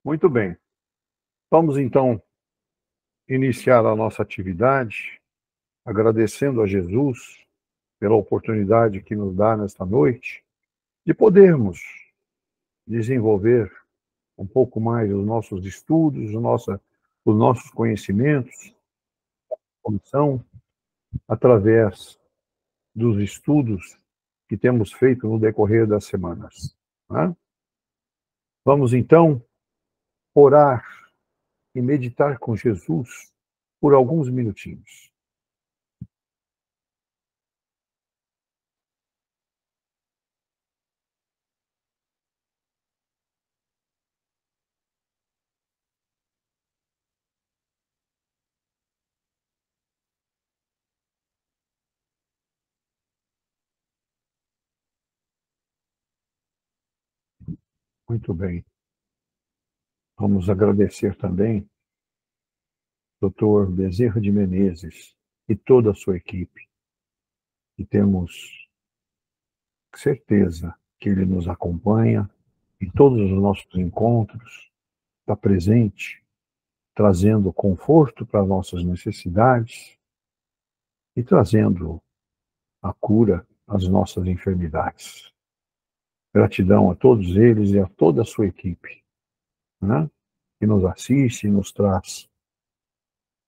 Muito bem. Vamos então iniciar a nossa atividade agradecendo a Jesus pela oportunidade que nos dá nesta noite de podermos desenvolver um pouco mais os nossos estudos, os nossos conhecimentos, são através dos estudos que temos feito no decorrer das semanas, né? Vamos então orar e meditar com Jesus por alguns minutinhos. Muito bem. Vamos agradecer também Dr. Bezerra de Menezes e toda a sua equipe. E temos certeza que ele nos acompanha em todos os nossos encontros, está presente, trazendo conforto para nossas necessidades e trazendo a cura às nossas enfermidades. Gratidão a todos eles e a toda a sua equipe, né? Que nos assiste e nos traz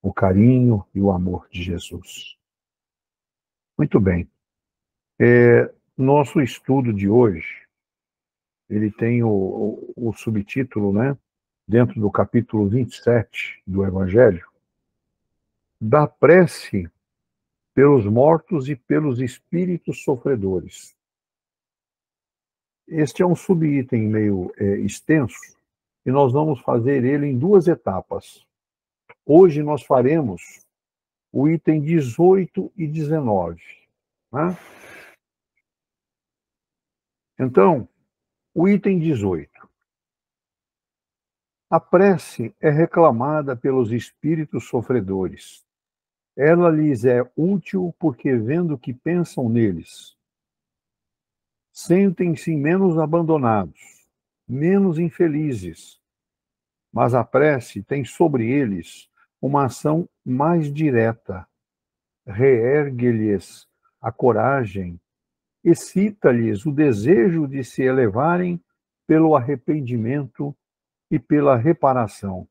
o carinho e o amor de Jesus. Muito bem. Nosso estudo de hoje, ele tem o subtítulo, né? Dentro do capítulo 27 do Evangelho, da prece pelos mortos e pelos espíritos sofredores. Este é um subitem meio extenso, e nós vamos fazer ele em duas etapas. Hoje nós faremos o item 18 e 19. Né? Então, o item 18. A prece é reclamada pelos espíritos sofredores. Ela lhes é útil porque, vendo que pensam neles, sentem-se menos abandonados, menos infelizes, mas a prece tem sobre eles uma ação mais direta, reergue-lhes a coragem, excita-lhes o desejo de se elevarem pelo arrependimento e pela reparação,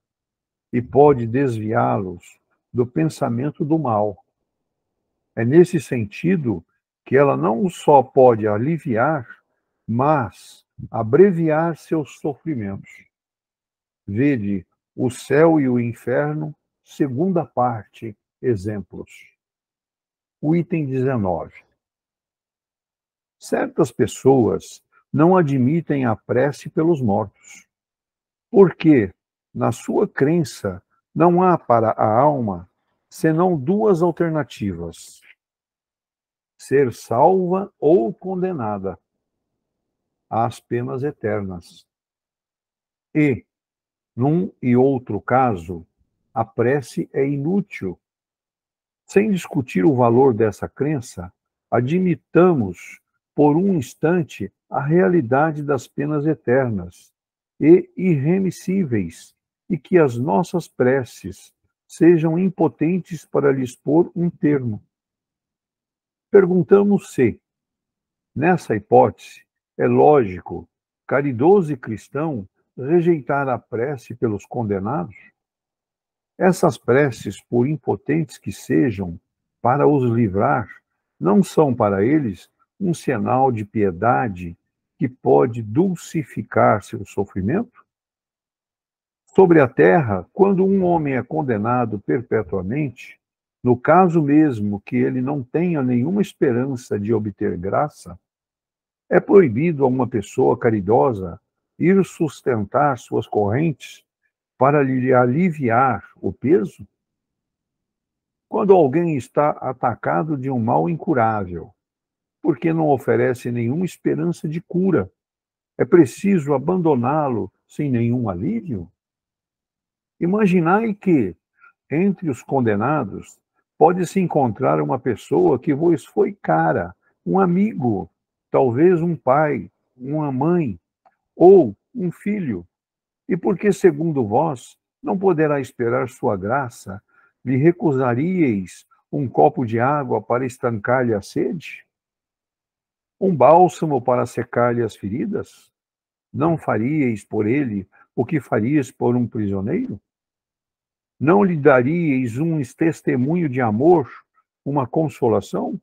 e pode desviá-los do pensamento do mal. É nesse sentido que ela não só pode aliviar, mas abreviar seus sofrimentos. Vede O Céu e o Inferno, segunda parte, exemplos. O item 19. Certas pessoas não admitem a prece pelos mortos, porque, na sua crença, não há para a alma senão duas alternativas: ser salva ou condenada às penas eternas. E, num e outro caso, a prece é inútil. Sem discutir o valor dessa crença, admitamos por um instante a realidade das penas eternas e irremissíveis, e que as nossas preces sejam impotentes para lhes pôr um termo. Perguntamos se, nessa hipótese, é lógico, caridoso e cristão rejeitar a prece pelos condenados? Essas preces, por impotentes que sejam, para os livrar, não são para eles um sinal de piedade que pode dulcificar seu sofrimento? Sobre a terra, quando um homem é condenado perpetuamente, no caso mesmo que ele não tenha nenhuma esperança de obter graça, é proibido a uma pessoa caridosa ir sustentar suas correntes para lhe aliviar o peso? Quando alguém está atacado de um mal incurável, porque não oferece nenhuma esperança de cura, é preciso abandoná-lo sem nenhum alívio? Imaginai que, entre os condenados, pode-se encontrar uma pessoa que vos foi cara, um amigo, talvez um pai, uma mãe ou um filho, E porque, segundo vós, não poderá esperar sua graça, lhe recusaríeis um copo de água para estancar-lhe a sede? Um bálsamo para secar-lhe as feridas? Não faríeis por ele o que faríeis por um prisioneiro? Não lhe daríeis um testemunho de amor, uma consolação?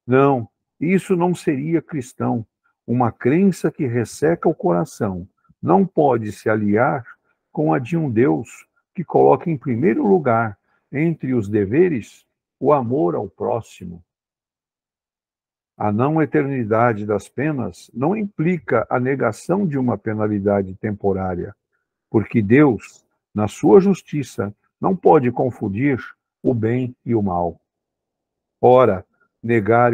Não, isso não seria cristão. Uma crença que resseca o coração não pode se aliar com a de um Deus que coloca em primeiro lugar, entre os deveres, o amor ao próximo. A não eternidade das penas não implica a negação de uma penalidade temporária, porque Deus, na sua justiça, não pode confundir o bem e o mal. Ora, negar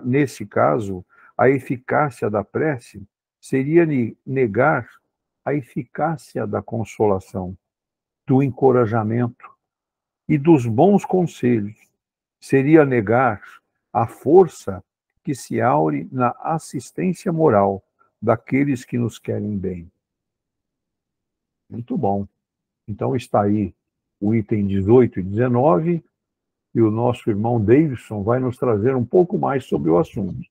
nesse caso a eficácia da prece seria negar a eficácia da consolação, do encorajamento e dos bons conselhos. Seria negar a força que se aure na assistência moral daqueles que nos querem bem. Muito bom. Então está aí o item 18 e 19, e o nosso irmão Davidson vai nos trazer um pouco mais sobre o assunto.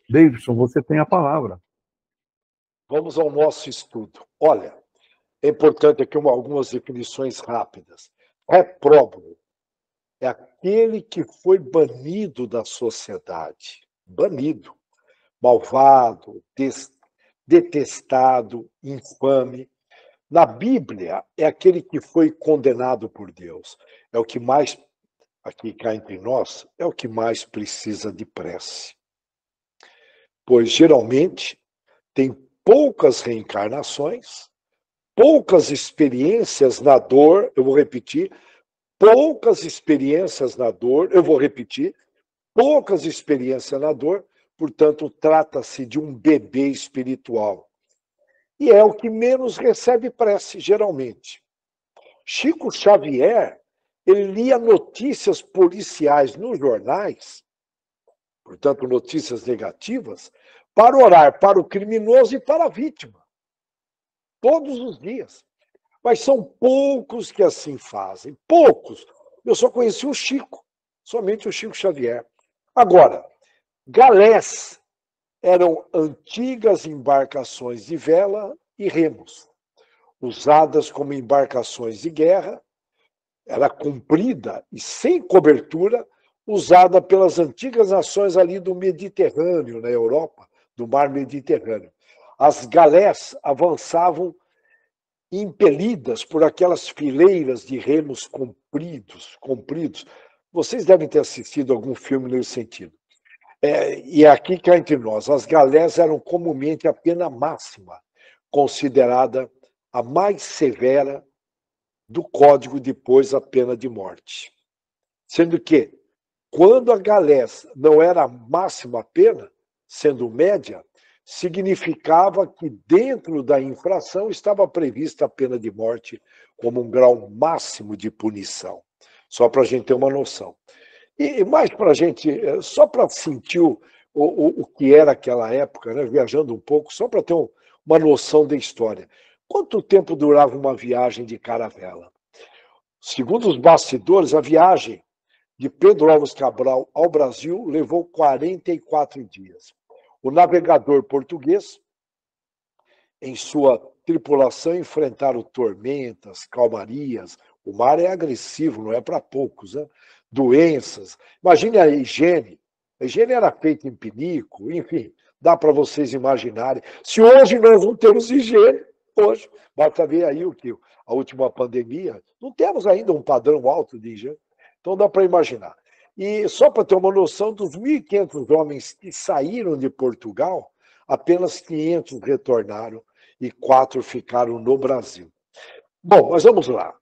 Davidson, você tem a palavra. Vamos ao nosso estudo. Olha, é importante aqui algumas definições rápidas. Repróbio é aquele que foi banido da sociedade. Banido. Malvado, detestado, infame. Na Bíblia, é aquele que foi condenado por Deus. É o que mais, aqui cá entre nós, é o que mais precisa de prece. Pois, geralmente, tem poucas reencarnações, poucas experiências na dor, eu vou repetir, poucas experiências na dor, eu vou repetir, poucas experiências na dor, portanto, trata-se de um bebê espiritual. E é o que menos recebe prece, geralmente. Chico Xavier, ele lia notícias policiais nos jornais, portanto, notícias negativas, para orar para o criminoso e para a vítima. Todos os dias. Mas são poucos que assim fazem. Poucos. Eu só conheci o Chico, somente o Chico Xavier. Agora, galés eram antigas embarcações de vela e remos, usadas como embarcações de guerra, era comprida e sem cobertura, usada pelas antigas nações ali do Mediterrâneo, na Europa, do mar Mediterrâneo. As galés avançavam impelidas por aquelas fileiras de remos compridos. Vocês devem ter assistido algum filme nesse sentido. E é aqui cá entre nós, as galés eram comumente a pena máxima, considerada a mais severa do Código depois a pena de morte. Sendo que, quando a galés não era a máxima pena, sendo média, significava que dentro da infração estava prevista a pena de morte como um grau máximo de punição. Só para a gente ter uma noção. E mais para a gente, só para sentir o que era aquela época, né, viajando um pouco, só para ter uma noção da história. Quanto tempo durava uma viagem de caravela? Segundo os bastidores, a viagem de Pedro Álvares Cabral ao Brasil levou 44 dias. O navegador português, em sua tripulação, enfrentaram tormentas, calmarias. O mar é agressivo, não é para poucos, né? Doenças. Imagine a higiene. A higiene era feita em pinico, enfim, dá para vocês imaginarem. Se hoje nós não temos higiene, hoje, basta ver aí o que a última pandemia, não temos ainda um padrão alto de higiene, então dá para imaginar. E só para ter uma noção, dos 1.500 homens que saíram de Portugal, apenas 500 retornaram e 4 ficaram no Brasil. Bom, mas vamos lá.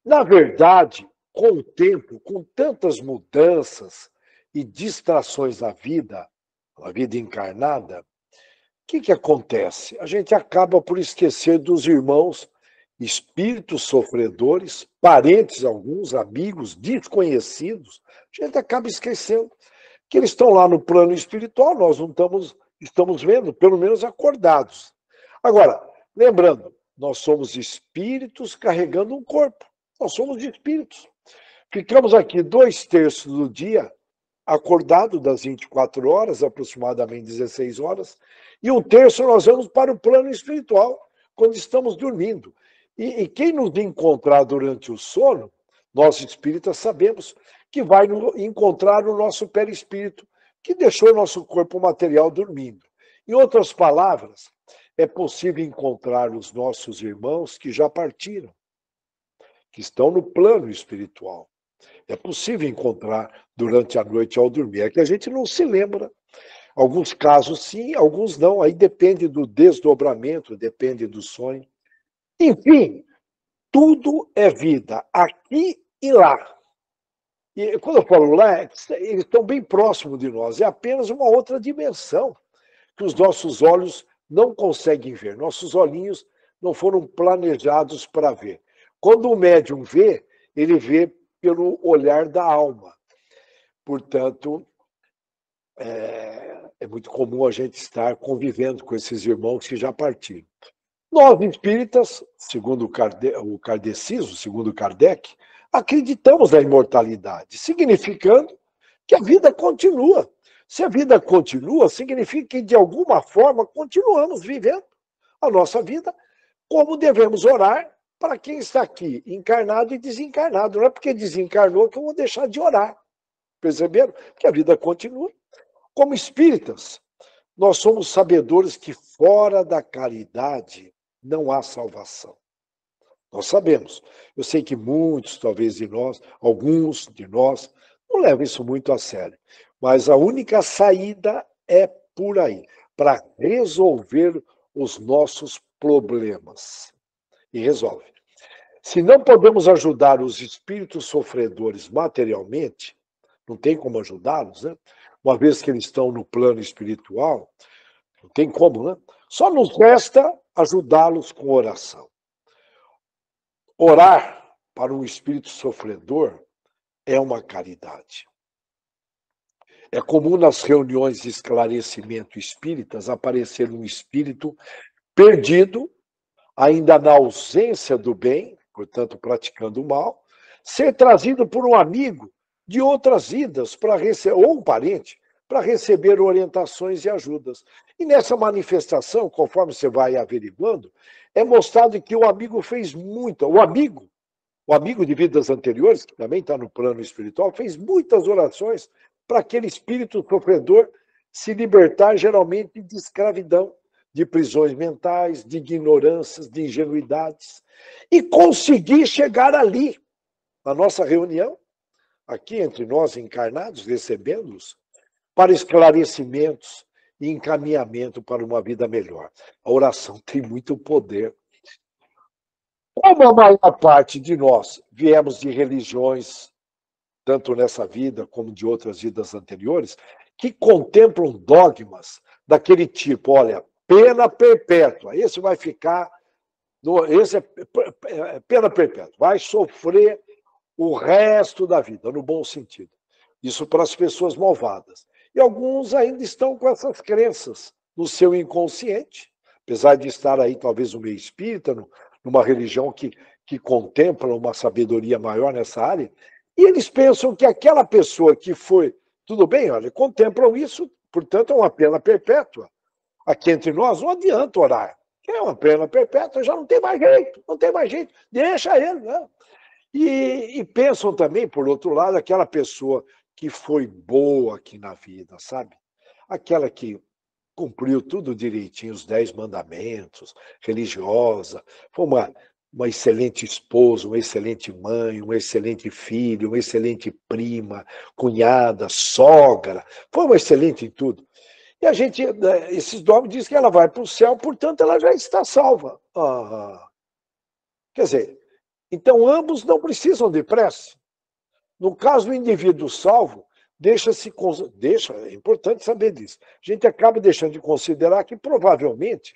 Na verdade, com o tempo, com tantas mudanças e distrações na vida encarnada, o que acontece? A gente acaba por esquecer dos irmãos espíritos sofredores, parentes alguns, amigos, desconhecidos. A gente acaba esquecendo que eles estão lá no plano espiritual, nós não estamos vendo, pelo menos acordados. Agora, lembrando, Nós somos espíritos carregando um corpo. Nós somos espíritos. Ficamos aqui 2/3 do dia acordado das 24 horas, aproximadamente 16 horas, e 1/3 nós vamos para o plano espiritual, quando estamos dormindo. E quem nos encontrar durante o sono, nós espíritas sabemos que vai encontrar o nosso perispírito, que deixou o nosso corpo material dormindo. Em outras palavras, é possível encontrar os nossos irmãos que já partiram, que estão no plano espiritual. É possível encontrar durante a noite ao dormir. É que a gente não se lembra. Alguns casos sim, alguns não. Aí depende do desdobramento, depende do sonho. Enfim, tudo é vida, aqui e lá. E quando eu falo lá, eles estão bem próximos de nós. É apenas uma outra dimensão que os nossos olhos não conseguem ver. Nossos olhinhos não foram planejados para ver. Quando o médium vê, ele vê pelo olhar da alma. Portanto, é muito comum a gente estar convivendo com esses irmãos que já partiram. Nós, espíritas, segundo o kardecismo, segundo Kardec, acreditamos na imortalidade, significando que a vida continua. Se a vida continua, significa que, de alguma forma, continuamos vivendo a nossa vida, como devemos orar para quem está aqui, encarnado e desencarnado. Não é porque desencarnou que eu vou deixar de orar. Perceberam? Porque a vida continua. Como espíritas, nós somos sabedores que fora da caridade não há salvação. Nós sabemos. Eu sei que muitos, talvez de nós, alguns de nós, não levam isso muito a sério. Mas a única saída é por aí, para resolver os nossos problemas. E resolve. Se não podemos ajudar os espíritos sofredores materialmente, não tem como ajudá-los, né? Uma vez que eles estão no plano espiritual, não tem como, né? Só nos resta ajudá-los com oração. Orar para um espírito sofredor é uma caridade. É comum nas reuniões de esclarecimento espíritas aparecer um espírito perdido, ainda na ausência do bem, portanto praticando o mal, ser trazido por um amigo de outras vidas ou um parente para receber orientações e ajudas. E nessa manifestação, conforme você vai averiguando, é mostrado que o amigo fez muito. O amigo de vidas anteriores, que também está no plano espiritual, fez muitas orações para aquele espírito sofredor se libertar, geralmente, de escravidão, de prisões mentais, de ignorâncias, de ingenuidades, e conseguir chegar ali, na nossa reunião, aqui entre nós encarnados, recebendo-os, para esclarecimentos e encaminhamento para uma vida melhor. A oração tem muito poder. Como a maior parte de nós viemos de religiões, tanto nessa vida como de outras vidas anteriores, que contemplam dogmas daquele tipo, olha, pena perpétua, esse vai ficar, esse é pena perpétua, vai sofrer o resto da vida, no bom sentido. Isso para as pessoas malvadas. E alguns ainda estão com essas crenças no seu inconsciente, apesar de estar aí talvez no meio espírita, numa religião que contempla uma sabedoria maior nessa área, e eles pensam que aquela pessoa que foi, tudo bem, olha, contemplam isso, portanto é uma pena perpétua. Aqui entre nós não adianta orar. É uma pena perpétua, já não tem mais jeito, não tem mais jeito, deixa ele, né? E pensam também, por outro lado, aquela pessoa que foi boa aqui na vida, sabe? Aquela que cumpriu tudo direitinho, os 10 mandamentos, religiosa, foi uma excelente esposa, uma excelente mãe, um excelente filho, uma excelente prima, cunhada, sogra, foi uma excelente em tudo. E a gente, esses dogmas dizem que ela vai para o céu, portanto ela já está salva. Quer dizer, então ambos não precisam de prece. No caso do indivíduo salvo, é importante saber disso. A gente acaba deixando de considerar que provavelmente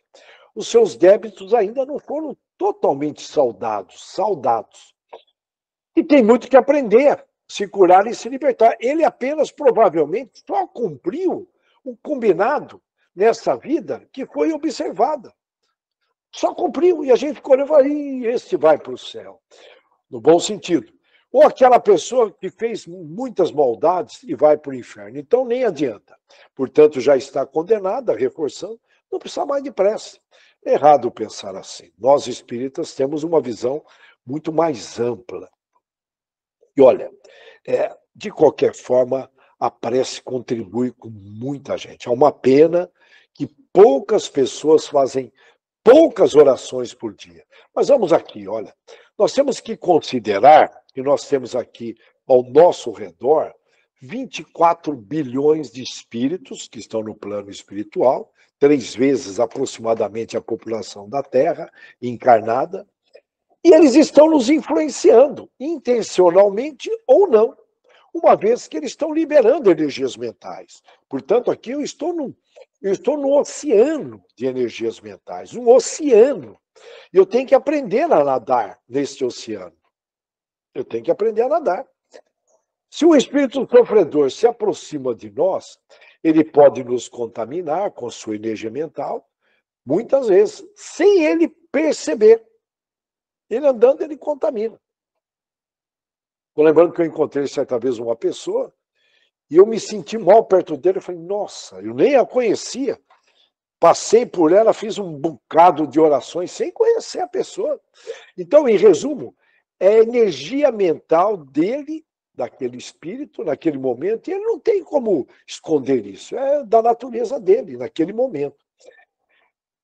os seus débitos ainda não foram totalmente saudados. E tem muito que aprender, se curar e se libertar. Ele apenas provavelmente só cumpriu o combinado nessa vida que foi observada. Só cumpriu. E a gente ficou olhando e falou, ih, este vai para o céu. No bom sentido. Ou aquela pessoa que fez muitas maldades e vai para o inferno. Então nem adianta. Portanto, já está condenada, reforçando, não precisa mais de prece. É errado pensar assim. Nós espíritas temos uma visão muito mais ampla. E olha, de qualquer forma, a prece contribui com muita gente. É uma pena que poucas pessoas fazem poucas orações por dia. Mas vamos aqui, olha, nós temos que considerar que nós temos aqui ao nosso redor 24 bilhões de espíritos que estão no plano espiritual, 3 vezes aproximadamente a população da Terra encarnada, e eles estão nos influenciando, intencionalmente ou não, uma vez que eles estão liberando energias mentais. Portanto, aqui eu estou no oceano de energias mentais, um oceano. E eu tenho que aprender a nadar neste oceano. Eu tenho que aprender a nadar. Se o espírito sofredor se aproxima de nós, ele pode nos contaminar com sua energia mental, muitas vezes, sem ele perceber. Ele andando, ele contamina. Estou lembrando que eu encontrei certa vez uma pessoa e eu me senti mal perto dele. Eu falei, nossa, eu nem a conhecia. Passei por ela, fiz um bocado de orações sem conhecer a pessoa. Então, em resumo, é a energia mental dele, daquele espírito, naquele momento, e ele não tem como esconder isso. É da natureza dele, naquele momento.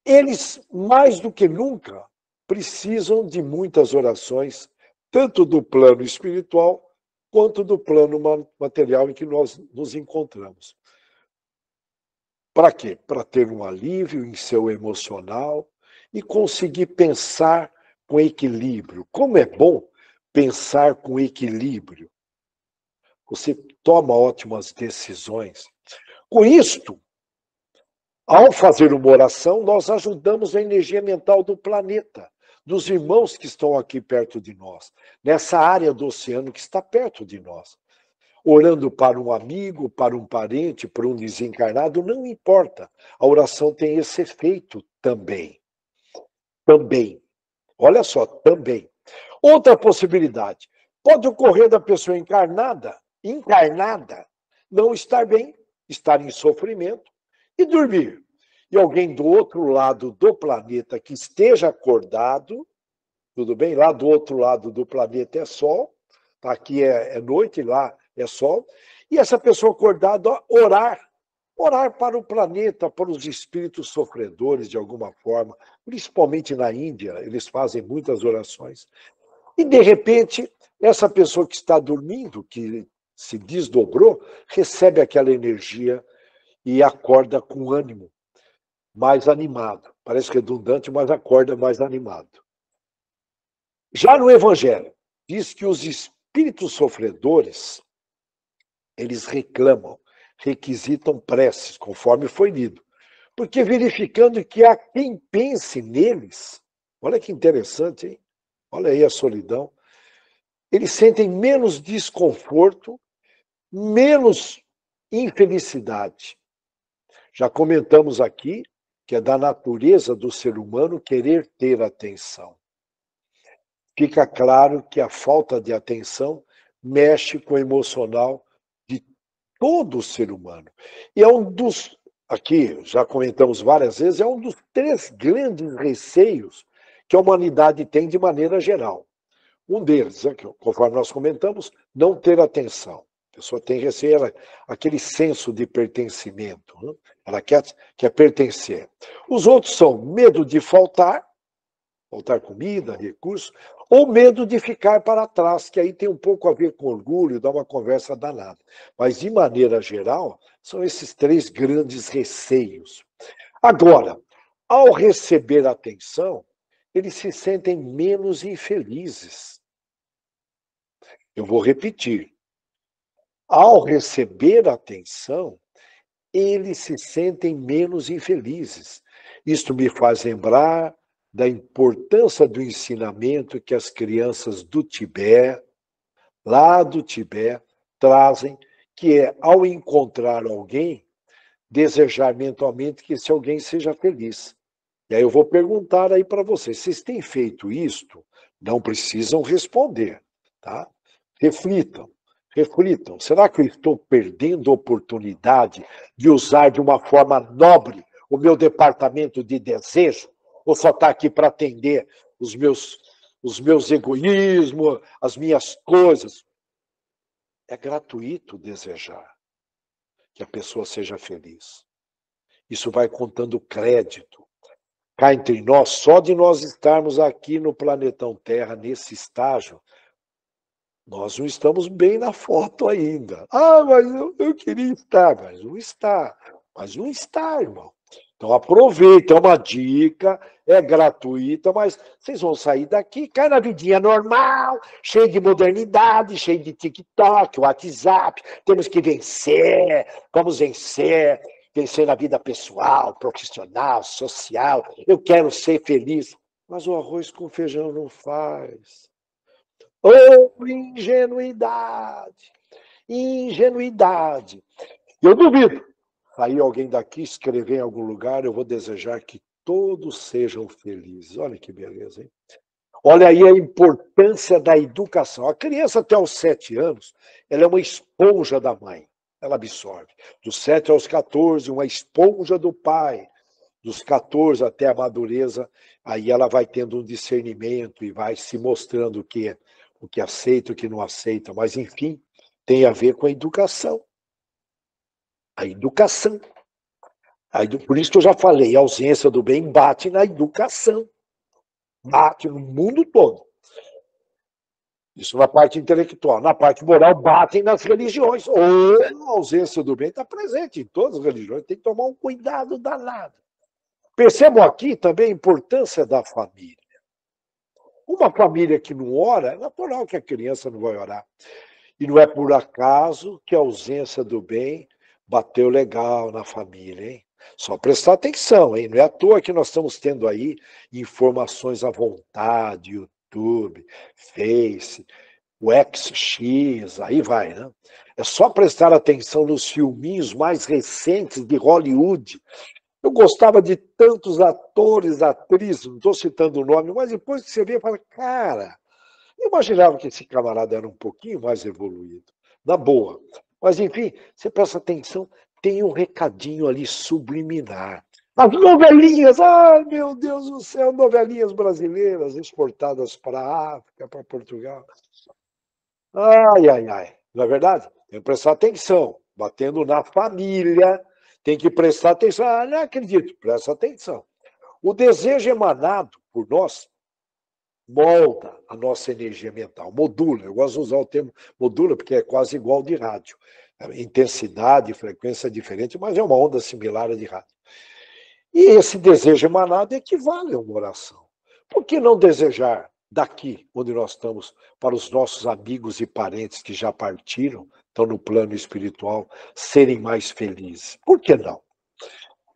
Eles, mais do que nunca, precisam de muitas orações, tanto do plano espiritual quanto do plano material em que nós nos encontramos. Para quê? Para ter um alívio em seu emocional e conseguir pensar com equilíbrio. Como é bom pensar com equilíbrio. Você toma ótimas decisões. Com isto, ao fazer uma oração, nós ajudamos a energia mental do planeta, dos irmãos que estão aqui perto de nós, nessa área do oceano que está perto de nós. Orando para um amigo, para um parente, para um desencarnado, não importa. A oração tem esse efeito também. Também. Olha só, também. Outra possibilidade. Pode ocorrer da pessoa encarnada, não estar bem, estar em sofrimento e dormir. E alguém do outro lado do planeta que esteja acordado, tudo bem? Lá do outro lado do planeta é sol, aqui é noite, lá é sol. E essa pessoa acordada orar para o planeta, para os espíritos sofredores de alguma forma, principalmente na Índia, eles fazem muitas orações. E, de repente, essa pessoa que está dormindo, que se desdobrou, recebe aquela energia e acorda com ânimo, mais animado. Parece redundante, mas acorda mais animado. Já no Evangelho, diz que os espíritos sofredores, eles reclamam, requisitam preces, conforme foi lido. Porque verificando que há quem pense neles, olha que interessante, hein? Olha aí a solidão. Eles sentem menos desconforto, menos infelicidade. Já comentamos aqui que é da natureza do ser humano querer ter atenção. Fica claro que a falta de atenção mexe com o emocional de todo o ser humano. E é um dos, aqui já comentamos várias vezes, é um dos 3 grandes receios que a humanidade tem de maneira geral. Um deles, conforme nós comentamos, não ter atenção. A pessoa tem receio, aquele senso de pertencimento. Né? Ela quer pertencer. Os outros são medo de faltar comida, recursos, ou medo de ficar para trás, que aí tem um pouco a ver com orgulho, dá uma conversa danada. Mas, de maneira geral, são esses 3 grandes receios. Agora, ao receber atenção, eles se sentem menos infelizes. Eu vou repetir. Ao receber atenção, eles se sentem menos infelizes. Isto me faz lembrar da importância do ensinamento que as crianças do Tibete, lá do Tibete, trazem, que é, ao encontrar alguém, desejar mentalmente que esse alguém seja feliz. E aí eu vou perguntar aí para vocês têm feito isto? Não precisam responder, tá? Reflitam, reflitam. Será que eu estou perdendo a oportunidade de usar de uma forma nobre o meu departamento de desejo? Ou só está aqui para atender os meus egoísmos, as minhas coisas? É gratuito desejar que a pessoa seja feliz. Isso vai contando crédito. Cá entre nós, só de nós estarmos aqui no planetão Terra, nesse estágio, nós não estamos bem na foto ainda. Ah, mas eu queria estar, mas não está. Mas não está, irmão. Então aproveita, é uma dica, é gratuita, mas vocês vão sair daqui, cai na vidinha normal, cheio de modernidade, cheio de TikTok, WhatsApp, temos que vencer, vamos vencer, vencer na vida pessoal, profissional, social, eu quero ser feliz. Mas o arroz com feijão não faz. Oh, ingenuidade! Ingenuidade! Eu duvido. Aí alguém daqui escrever em algum lugar, eu vou desejar que todos sejam felizes. Olha que beleza, hein? Olha aí a importância da educação. A criança até os 7 anos, ela é uma esponja da mãe. Ela absorve. Dos 7 aos 14, uma esponja do pai. Dos 14 até a madureza, aí ela vai tendo um discernimento e vai se mostrando o que aceita, o que não aceita. Mas, enfim, tem a ver com a educação. A educação. Por isso que eu já falei, a ausência do bem bate na educação. Bate no mundo todo. Isso na parte intelectual. Na parte moral, batem nas religiões. Ou a ausência do bem está presente em todas as religiões. Tem que tomar um cuidado danado. Percebam aqui também a importância da família. Uma família que não ora, é natural que a criança não vai orar. E não é por acaso que a ausência do bem bateu legal na família, hein? Só prestar atenção, hein? Não é à toa que nós estamos tendo aí informações à vontade, YouTube, Face, o XX, aí vai, né? É só prestar atenção nos filminhos mais recentes de Hollywood. Eu gostava de tantos atores, atrizes, não estou citando o nome, mas depois que você vê, fala, cara, eu imaginava que esse camarada era um pouquinho mais evoluído, na boa. Mas, enfim, você presta atenção, tem um recadinho ali subliminar. As novelinhas, ai meu Deus do céu, novelinhas brasileiras exportadas para a África, para Portugal. Ai, ai, ai. Não é verdade? Tem que prestar atenção, batendo na família, tem que prestar atenção. Ah, não acredito, presta atenção. O desejo emanado por nós molda a nossa energia mental, modula. Eu gosto de usar o termo modula porque é quase igual de rádio. Intensidade, frequência diferente, mas é uma onda similar à de rádio. E esse desejo emanado equivale a uma oração. Por que não desejar daqui, onde nós estamos, para os nossos amigos e parentes que já partiram, estão no plano espiritual, serem mais felizes? Por que não?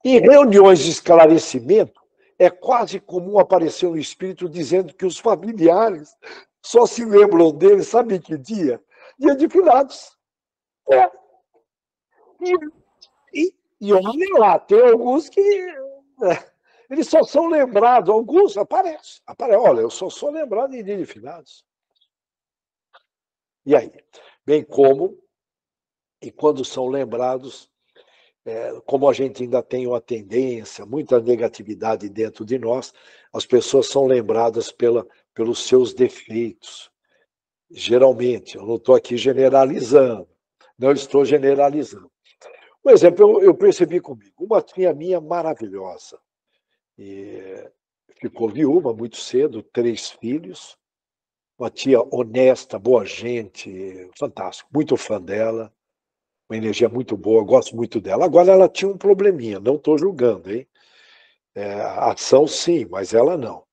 Em reuniões de esclarecimento, é quase comum aparecer um espírito dizendo que os familiares só se lembram dele, sabe que dia? Dia de finados. É. E olha lá, tem alguns que eles só são lembrados, alguns aparecem. Olha, eu só sou lembrado em dia de finados. E aí? Bem como, e quando são lembrados, como a gente ainda tem uma tendência, muita negatividade dentro de nós, as pessoas são lembradas pelos seus defeitos. Geralmente, eu não estou aqui generalizando, não estou generalizando. Por exemplo, eu percebi comigo, uma tia minha maravilhosa, e ficou viúva muito cedo, 3 filhos, uma tia honesta, boa gente, fantástico, muito fã dela, uma energia muito boa, gosto muito dela. Agora ela tinha um probleminha, não estou julgando, hein? A ação sim, mas ela não.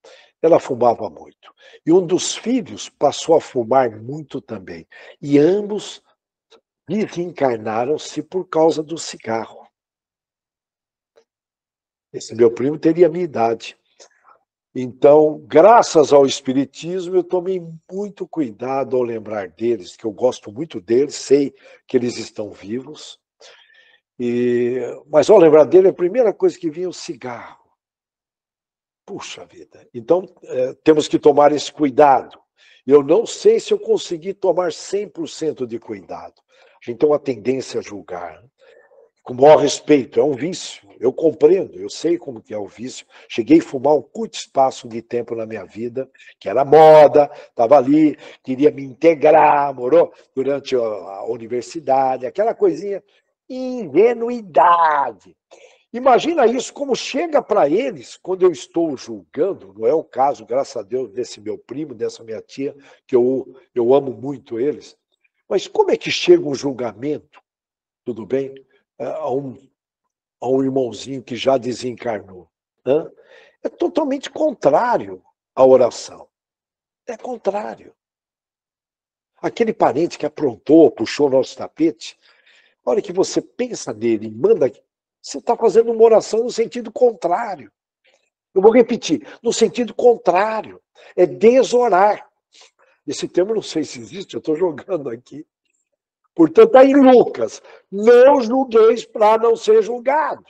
Ela fumava muito. E um dos filhos passou a fumar muito também. E ambos desencarnaram-se por causa do cigarro. Esse meu primo teria a minha idade. Então, graças ao Espiritismo, eu tomei muito cuidado ao lembrar deles, que eu gosto muito deles, sei que eles estão vivos. Mas ao lembrar dele, a primeira coisa que vinha é o cigarro. Puxa vida. Então, temos que tomar esse cuidado. Eu não sei se eu consegui tomar 100% de cuidado. A gente tem uma tendência a julgar, né? Com o maior respeito, é um vício. Eu compreendo, eu sei como que é o vício. Cheguei a fumar um curto espaço de tempo na minha vida, que era moda, estava ali, queria me integrar, morou? Durante a universidade, aquela coisinha, ingenuidade. Imagina isso, como chega para eles, quando eu estou julgando, não é o caso, graças a Deus, desse meu primo, dessa minha tia, que eu amo muito eles, mas como é que chega um julgamento, tudo bem, a um irmãozinho que já desencarnou? Né? É totalmente contrário à oração. É contrário. Aquele parente que aprontou, puxou o nosso tapete, a hora que você pensa nele e manda, você está fazendo uma oração no sentido contrário. Eu vou repetir, no sentido contrário. É desorar. Esse termo não sei se existe, eu estou jogando aqui. Portanto, está em Lucas. Não julgueis para não ser julgado.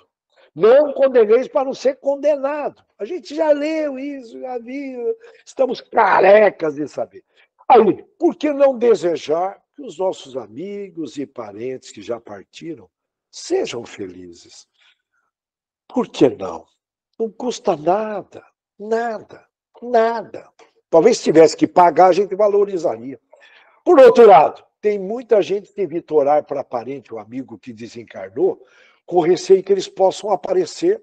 Não condeneis para não ser condenado. A gente já leu isso, já viu. Estamos carecas de saber. Aí, por que não desejar que os nossos amigos e parentes que já partiram sejam felizes? Por que não? Não custa nada, nada, nada. Talvez se tivesse que pagar, a gente valorizaria. Por outro lado, tem muita gente que evita orar para parente ou amigo que desencarnou, com receio que eles possam aparecer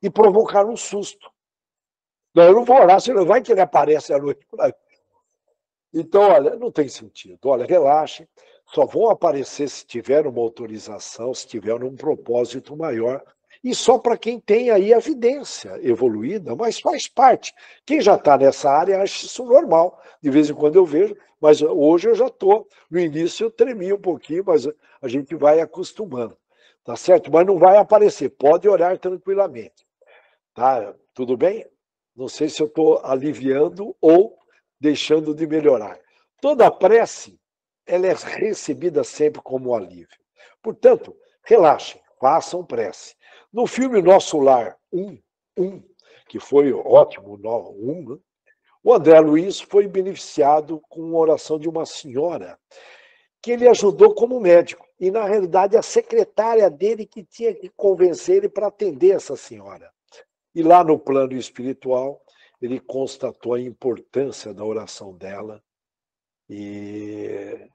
e provocar um susto. Não, eu não vou orar, você não vai que ele aparece à noite por aí. Então, olha, não tem sentido. Olha, relaxe, só vão aparecer se tiver uma autorização, se tiver um propósito maior, e só para quem tem aí evidência evoluída, mas faz parte. Quem já está nessa área acha isso normal. De vez em quando eu vejo, mas hoje eu já estou. No início eu tremi um pouquinho, mas a gente vai acostumando. Tá certo? Mas não vai aparecer. Pode orar tranquilamente. Tá? Tudo bem? Não sei se eu estou aliviando ou deixando de melhorar. Toda prece, ela é recebida sempre como um alívio. Portanto, relaxem, façam prece. No filme Nosso Lar 1, que foi ótimo, né? O André Luiz foi beneficiado com uma oração de uma senhora que ele ajudou como médico. E, na realidade, a secretária dele que tinha que convencer ele para atender essa senhora. E lá no plano espiritual, ele constatou a importância da oração dela e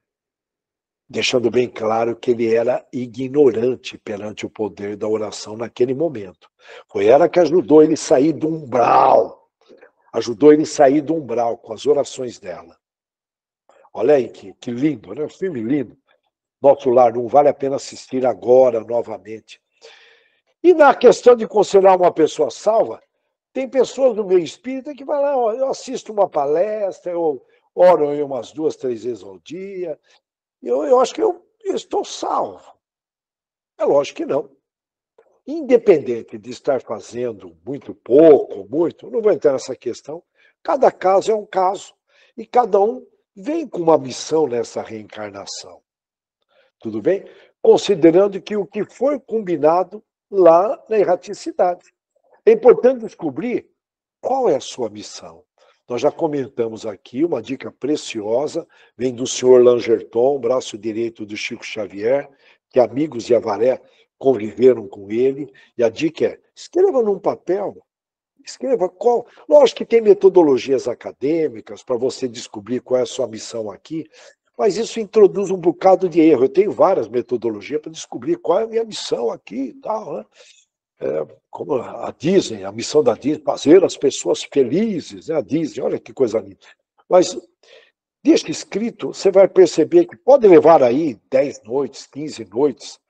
deixando bem claro que ele era ignorante perante o poder da oração naquele momento. Foi ela que ajudou ele a sair do umbral. Ajudou ele a sair do umbral com as orações dela. Olha aí que lindo, né? Um filme lindo. Nosso Lar, não vale a pena assistir agora novamente. E na questão de considerar uma pessoa salva, tem pessoas do meio espírita que vai lá, ó, eu assisto uma palestra, eu oro aí umas 2, 3 vezes ao dia, eu acho que eu estou salvo. É lógico que não. Independente de estar fazendo muito pouco, muito, não vou entrar nessa questão, cada caso é um caso, e cada um vem com uma missão nessa reencarnação. Tudo bem? Considerando que o que foi combinado lá na erraticidade. É importante descobrir qual é a sua missão. Nós já comentamos aqui uma dica preciosa, vem do senhor Langerton, braço direito do Chico Xavier, que amigos de Avaré conviveram com ele, e a dica é, escreva num papel, escreva qual. Lógico que tem metodologias acadêmicas para você descobrir qual é a sua missão aqui, mas isso introduz um bocado de erro. Eu tenho várias metodologias para descobrir qual é a minha missão aqui e tal, né? Como a Disney, a missão da Disney, fazer as pessoas felizes, né? A Disney, olha que coisa linda. Mas, deixa escrito, você vai perceber que pode levar aí 10 noites, 15 noites,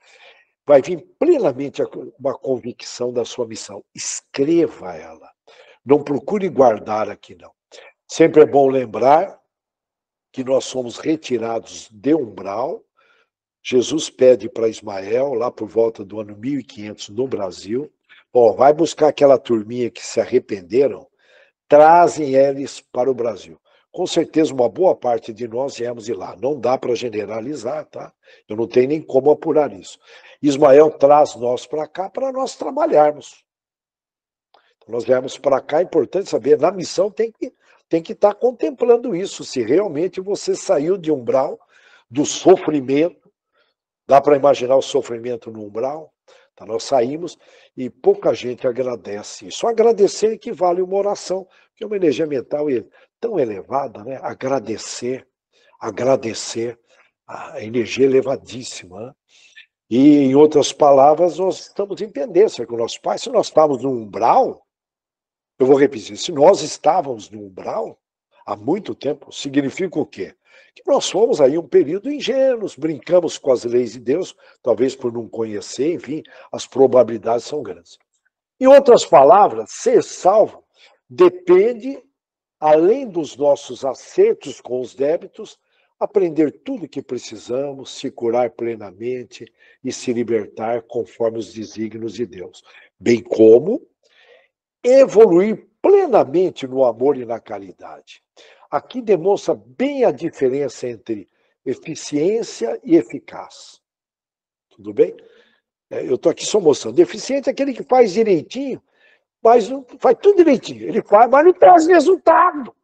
vai vir plenamente uma convicção da sua missão. Escreva ela. Não procure guardar aqui, não. Sempre é bom lembrar que nós somos retirados de umbral. Jesus pede para Ismael, lá por volta do ano 1500 no Brasil, ó, vai buscar aquela turminha que se arrependeram, trazem eles para o Brasil. Com certeza, uma boa parte de nós viemos de lá. Não dá para generalizar, tá? Eu não tenho nem como apurar isso. Ismael traz nós para cá para nós trabalharmos. Nós viemos para cá, é importante saber, na missão tem que estar contemplando isso, se realmente você saiu de umbral, do sofrimento, dá para imaginar o sofrimento no umbral? Então, nós saímos e pouca gente agradece. Só agradecer equivale a uma oração, porque é uma energia mental tão elevada, né? Agradecer, a energia elevadíssima, né? E, em outras palavras, nós estamos em pendência com o nosso Pai. Se nós estávamos no umbral, eu vou repetir, se nós estávamos no umbral há muito tempo, significa o quê? Que nós fomos aí um período ingênuos, brincamos com as leis de Deus, talvez por não conhecer, enfim, as probabilidades são grandes. Em outras palavras, ser salvo depende, além dos nossos acertos com os débitos, aprender tudo o que precisamos, se curar plenamente e se libertar conforme os desígnios de Deus, bem como evoluir plenamente no amor e na caridade. Aqui demonstra bem a diferença entre eficiência e eficaz. Tudo bem? Eu estou aqui só mostrando. Eficiente é aquele que faz direitinho, mas não faz tudo direitinho. Ele faz, mas não traz resultado.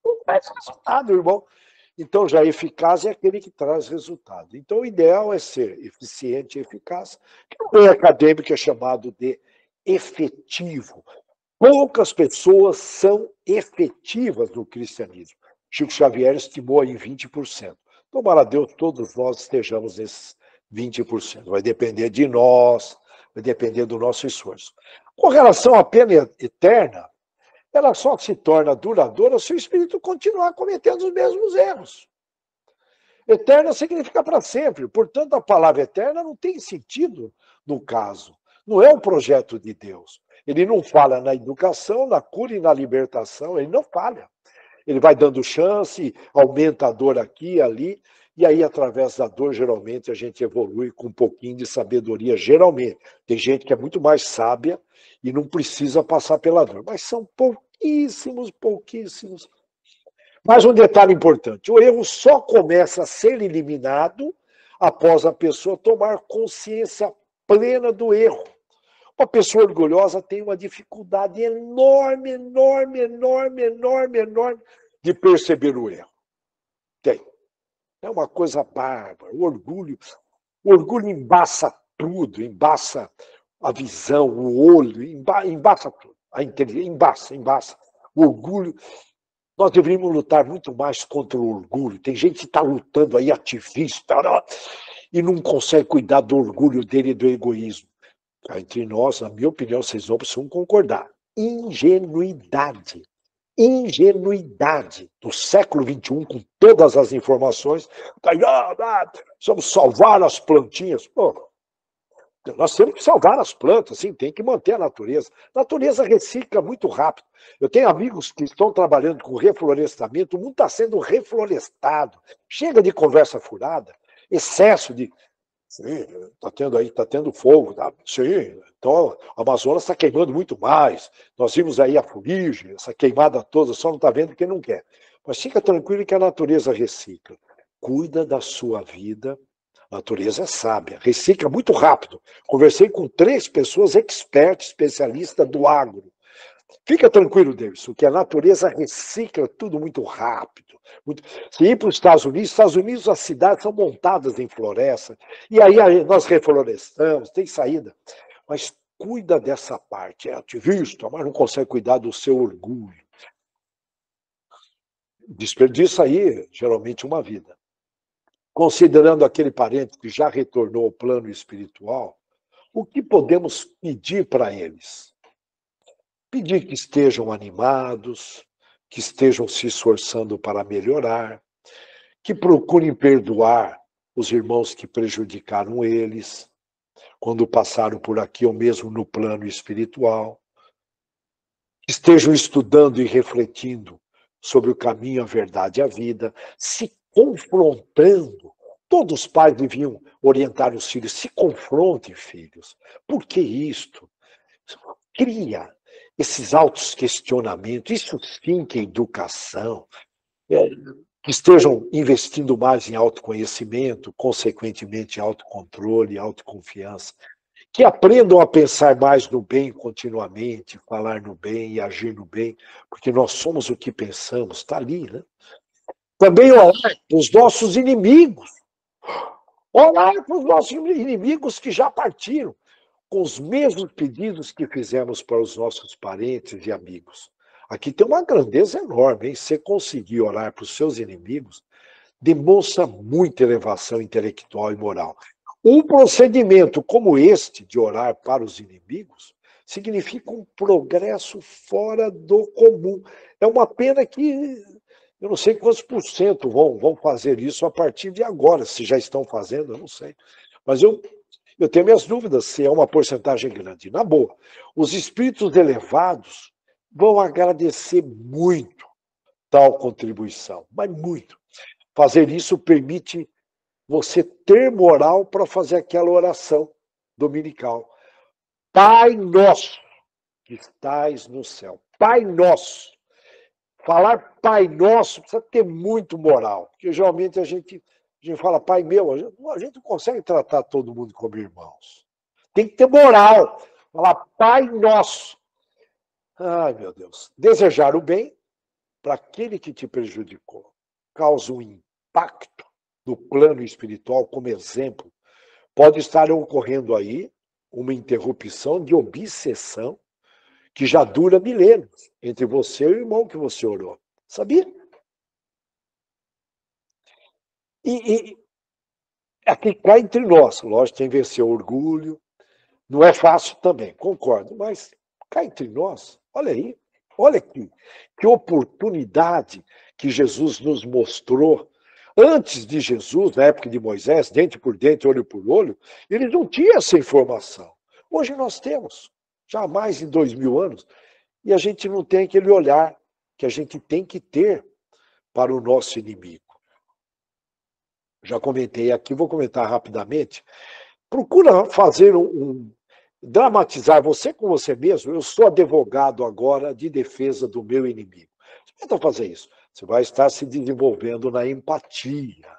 Não traz resultado, irmão. Então, já eficaz é aquele que traz resultado. Então, o ideal é ser eficiente e eficaz, que no meio acadêmico é chamado de efetivo. Poucas pessoas são efetivas no cristianismo. Chico Xavier estimou em 20%. Tomara a Deus, todos nós estejamos nesses 20%. Vai depender de nós, vai depender do nosso esforço. Com relação à pena eterna, ela só se torna duradoura se o espírito continuar cometendo os mesmos erros. Eterna significa para sempre. Portanto, a palavra eterna não tem sentido no caso. Não é um projeto de Deus. Ele não falha na educação, na cura e na libertação. Ele não falha. Ele vai dando chance, aumenta a dor aqui e ali. E aí, através da dor, geralmente, a gente evolui com um pouquinho de sabedoria. Geralmente. Tem gente que é muito mais sábia e não precisa passar pela dor. Mas são pouquíssimos. Mas um detalhe importante, o erro só começa a ser eliminado após a pessoa tomar consciência plena do erro. Uma pessoa orgulhosa tem uma dificuldade enorme de perceber o erro. Tem. É uma coisa bárbara. O orgulho embaça tudo, embaça a visão, o olho, embaça tudo. A inteligência, embaça. O orgulho. Nós deveríamos lutar muito mais contra o orgulho. Tem gente que está lutando aí, ativista, e não consegue cuidar do orgulho dele e do egoísmo. Entre nós, na minha opinião, vocês não precisam concordar. Ingenuidade do século XXI, com todas as informações. Vamos salvar as plantinhas. Pô, nós temos que salvar as plantas, sim, tem que manter a natureza. A natureza recicla muito rápido. Eu tenho amigos que estão trabalhando com reflorestamento, o mundo está sendo reflorestado. Chega de conversa furada, excesso de... Sim, está tendo fogo, tá? Sim, então a Amazonas está queimando muito mais. Nós vimos aí a fuligem, essa queimada toda, só não está vendo quem não quer. Mas fica tranquilo que a natureza recicla. Cuida da sua vida. A natureza é sábia, recicla muito rápido. Conversei com 3 pessoas expertas, especialistas do agro. Fica tranquilo, Davidson, que a natureza recicla tudo muito rápido. Se ir para os Estados Unidos, as cidades são montadas em floresta, e aí nós reflorestamos, tem saída. Mas cuida dessa parte, é ativista, mas não consegue cuidar do seu orgulho. Desperdiça aí, geralmente, uma vida. Considerando aquele parente que já retornou ao plano espiritual, o que podemos pedir para eles? Pedir que estejam animados, que estejam se esforçando para melhorar, que procurem perdoar os irmãos que prejudicaram eles, quando passaram por aqui ou mesmo no plano espiritual, que estejam estudando e refletindo sobre o caminho, a verdade e a vida, se confrontando. Todos os pais deviam orientar os filhos, se confrontem, filhos. Por que isto? Cria esses autos questionamentos, isso sim que é educação, que estejam investindo mais em autoconhecimento, consequentemente em autocontrole, autoconfiança, que aprendam a pensar mais no bem continuamente, falar no bem e agir no bem, porque nós somos o que pensamos, está ali, né? Também orar para os nossos inimigos. Orar para os nossos inimigos que já partiram, com os mesmos pedidos que fizemos para os nossos parentes e amigos. Aqui tem uma grandeza enorme, hein? Você conseguir orar para os seus inimigos demonstra muita elevação intelectual e moral. Um procedimento como este, de orar para os inimigos, significa um progresso fora do comum. É uma pena que eu não sei quantos por cento vão fazer isso a partir de agora, se já estão fazendo, eu não sei. Mas eu tenho minhas dúvidas se é uma porcentagem grande. Na boa, os espíritos elevados vão agradecer muito tal contribuição, mas muito. Fazer isso permite você ter moral para fazer aquela oração dominical. Pai nosso, que estais no céu. Pai nosso. Falar Pai Nosso precisa ter muito moral, porque geralmente a gente fala Pai meu, a gente não consegue tratar todo mundo como irmãos. Tem que ter moral. Falar Pai Nosso. Ai, meu Deus. Desejar o bem para aquele que te prejudicou causa um impacto no plano espiritual como exemplo. Pode estar ocorrendo aí uma interrupção de obsessão que já dura milênios entre você e o irmão que você orou. Sabia? E aqui cá entre nós, lógico, tem que vencer o orgulho. Não é fácil também, concordo, mas cá entre nós, olha aí, olha aqui, que oportunidade que Jesus nos mostrou. Antes de Jesus, na época de Moisés, dente por dente, olho por olho, eles não tinham essa informação. Hoje nós temos, já há mais de 2000 anos, e a gente não tem aquele olhar que a gente tem que ter para o nosso inimigo. Já comentei aqui, vou comentar rapidamente. Procura fazer dramatizar você com você mesmo. Eu sou advogado agora de defesa do meu inimigo. Tenta fazer isso. Você vai estar se desenvolvendo na empatia.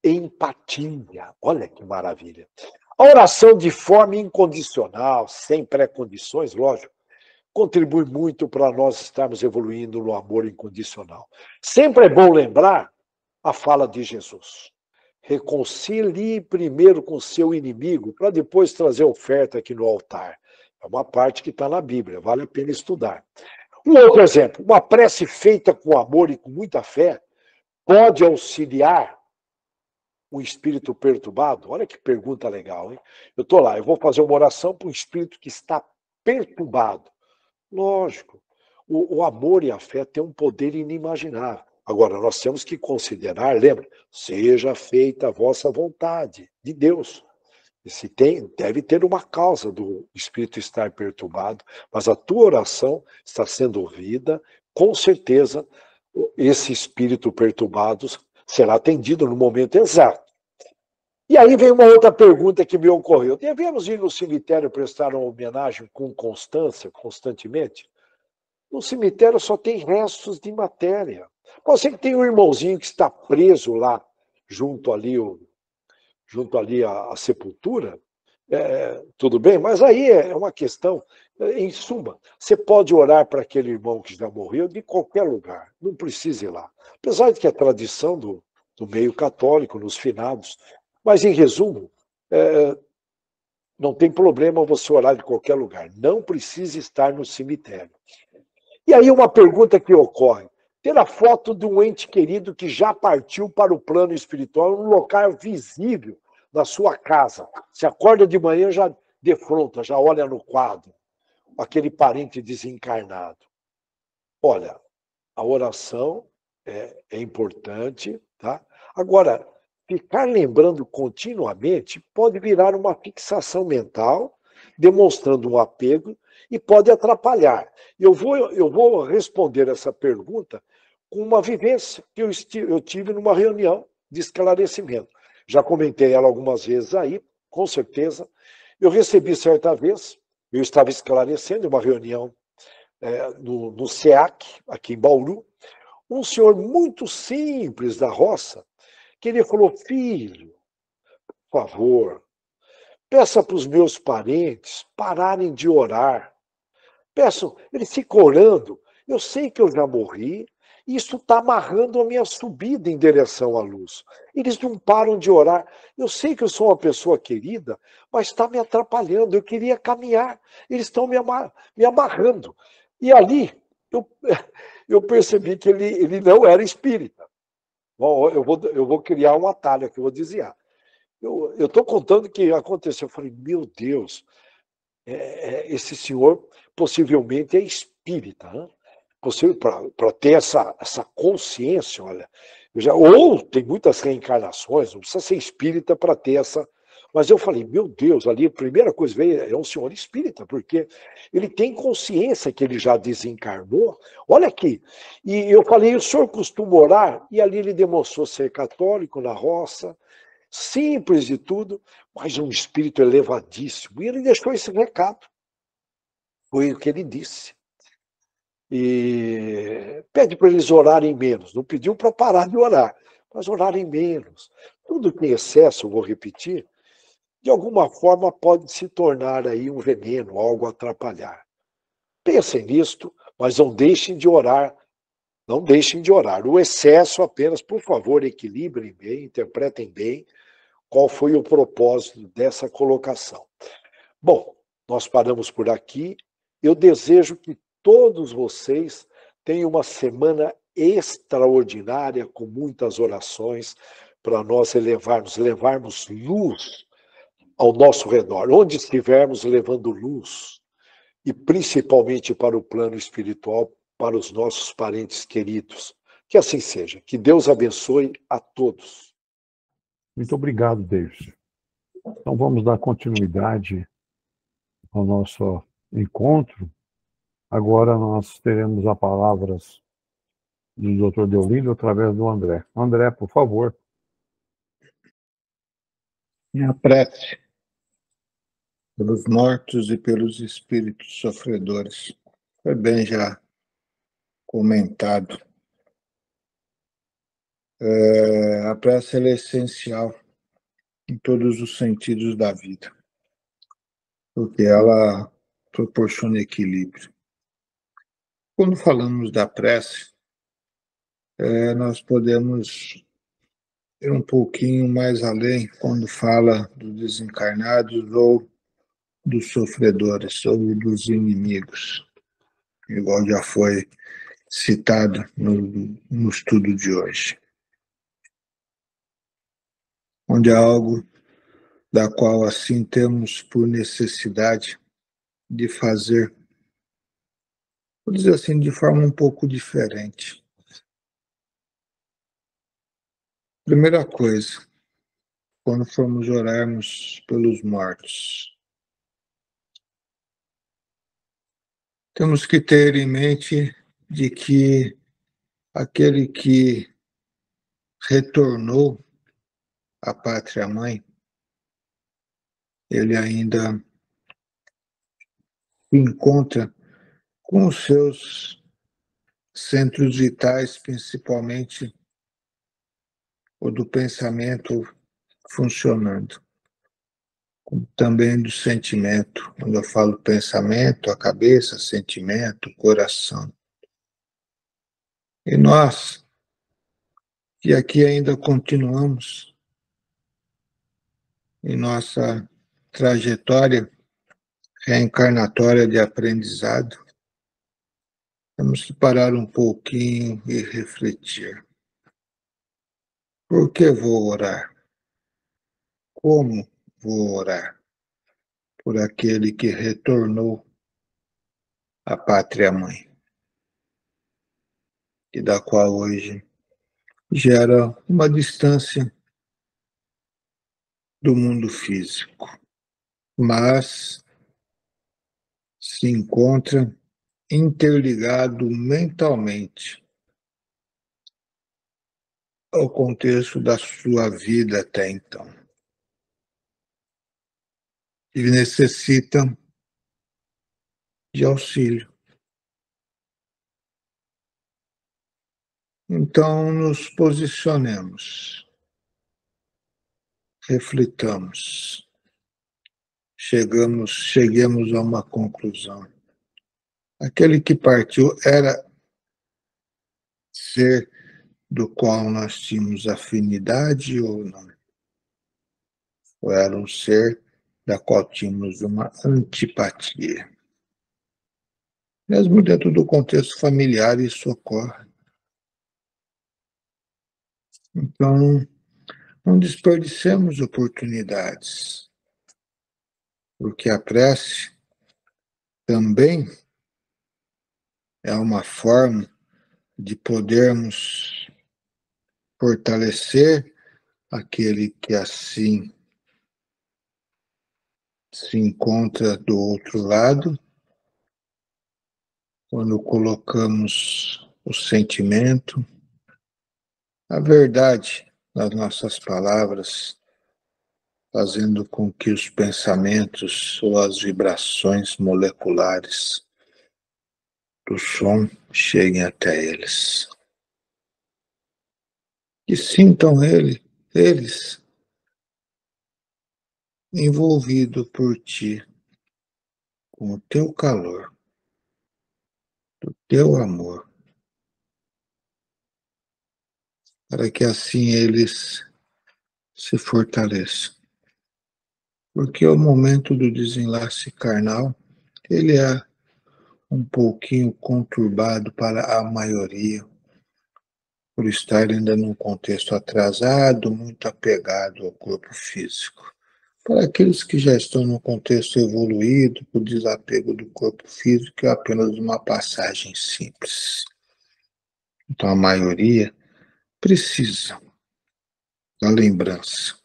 Empatia. Olha que maravilha. A oração de forma incondicional, sem pré-condições, lógico, contribui muito para nós estarmos evoluindo no amor incondicional. Sempre é bom lembrar a fala de Jesus. Reconcilie primeiro com seu inimigo, para depois trazer oferta aqui no altar. É uma parte que está na Bíblia, vale a pena estudar. Um outro exemplo, uma prece feita com amor e com muita fé pode auxiliar um espírito perturbado? Olha que pergunta legal, hein? Eu estou lá, eu vou fazer uma oração para um espírito que está perturbado. Lógico, o amor e a fé têm um poder inimaginável. Agora, nós temos que considerar, lembra, seja feita a vossa vontade, de Deus. Deve ter uma causa do espírito estar perturbado, mas a tua oração está sendo ouvida, com certeza esse espírito perturbado será atendido no momento exato. E aí vem uma outra pergunta que me ocorreu. Devemos ir no cemitério prestar uma homenagem com constância, constantemente? No cemitério só tem restos de matéria. Você que tem um irmãozinho que está preso lá, junto ali à sepultura, tudo bem, mas aí é uma questão, em suma, você pode orar para aquele irmão que já morreu de qualquer lugar, não precisa ir lá. Apesar de que é tradição do meio católico, nos finados, mas em resumo, não tem problema você orar de qualquer lugar, não precisa estar no cemitério. E aí uma pergunta que ocorre, ter a foto de um ente querido que já partiu para o plano espiritual, num local visível na sua casa. Você acorda de manhã, já defronta, já olha no quadro, aquele parente desencarnado. Olha, a oração é importante, tá? Agora, ficar lembrando continuamente pode virar uma fixação mental, demonstrando um apego e pode atrapalhar. Eu vou responder essa pergunta com uma vivência que eu tive numa reunião de esclarecimento. Já comentei ela algumas vezes aí, com certeza. Eu recebi certa vez, eu estava esclarecendo uma reunião no SEAC, aqui em Bauru, um senhor muito simples da roça, que ele falou, filho, por favor, Peça para os meus parentes pararem de orar. Peço, eles ficam orando. Eu sei que eu já morri, e isso está amarrando a minha subida em direção à luz. Eles não param de orar. Eu sei que eu sou uma pessoa querida, mas está me atrapalhando. Eu queria caminhar. Eles estão me amarrando. E ali eu, eu percebi que ele não era espírita. Bom, eu vou criar um atalho aqui, eu vou desviar. Eu estou contando o que aconteceu. Eu falei, meu Deus, esse senhor possivelmente é espírita, né? Para ter essa consciência, olha, ou tem muitas reencarnações, não precisa ser espírita para ter essa. Mas eu falei, meu Deus, ali a primeira coisa que veio é um senhor espírita, porque ele tem consciência que ele já desencarnou. Olha aqui. E eu falei, o senhor costuma orar? E ali ele demonstrou ser católico na roça, simples de tudo, mas um espírito elevadíssimo. E ele deixou esse recado. Foi o que ele disse. E pede para eles orarem menos. Não pediu para parar de orar, mas orarem menos. Tudo que em excesso, vou repetir, de alguma forma pode se tornar aí um veneno, algo a atrapalhar. Pensem nisto, mas não deixem de orar. Não deixem de orar. O excesso apenas, por favor, equilibrem bem, interpretem bem qual foi o propósito dessa colocação. Bom, nós paramos por aqui. Eu desejo que todos vocês tenham uma semana extraordinária, com muitas orações, para nós levarmos luz ao nosso redor, onde estivermos levando luz, e principalmente para o plano espiritual, para os nossos parentes queridos. Que assim seja. Que Deus abençoe a todos. Muito obrigado, David. Então vamos dar continuidade ao nosso encontro. Agora nós teremos as palavras do Dr. Deolindo através do André. André, por favor. Minha prece pelos mortos e pelos espíritos sofredores. Foi bem já comentado. A prece é essencial em todos os sentidos da vida, porque ela proporciona equilíbrio. Quando falamos da prece, nós podemos ir um pouquinho mais além quando fala dos desencarnados ou dos sofredores, ou dos inimigos, igual já foi citado no estudo de hoje, onde há algo da qual assim temos por necessidade de fazer, vou dizer assim, de forma um pouco diferente. Primeira coisa, quando formos orarmos pelos mortos, temos que ter em mente de que aquele que retornou à pátria-mãe, ele ainda se encontra com os seus centros vitais, principalmente o do pensamento funcionando, também do sentimento. Quando eu falo pensamento, a cabeça, sentimento, coração. E nós, que aqui ainda continuamos em nossa trajetória reencarnatória de aprendizado, temos que parar um pouquinho e refletir. Por que vou orar? Como vou orar? Por aquele que retornou à pátria-mãe, e da qual hoje gera uma distância do mundo físico, mas se encontra interligado mentalmente ao contexto da sua vida até então. Ele necessita de auxílio. Então, nos posicionemos, reflitamos cheguemos a uma conclusão. Aquele que partiu era ser do qual nós tínhamos afinidade ou não? Ou era um ser da qual tínhamos uma antipatia? Mesmo dentro do contexto familiar, isso ocorre. Então, não desperdicemos oportunidades, porque a prece também é uma forma de podermos fortalecer aquele que assim se encontra do outro lado, quando colocamos o sentimento, a verdade nas nossas palavras, fazendo com que os pensamentos ou as vibrações moleculares do som cheguem até eles. Que sintam eles envolvidos por ti, com o teu calor, o teu amor, para que assim eles se fortaleçam. Porque o momento do desenlace carnal, ele é um pouquinho conturbado para a maioria, por estar ainda num contexto atrasado, muito apegado ao corpo físico. Para aqueles que já estão num contexto evoluído, o desapego do corpo físico é apenas uma passagem simples. Então a maioria precisa da lembrança,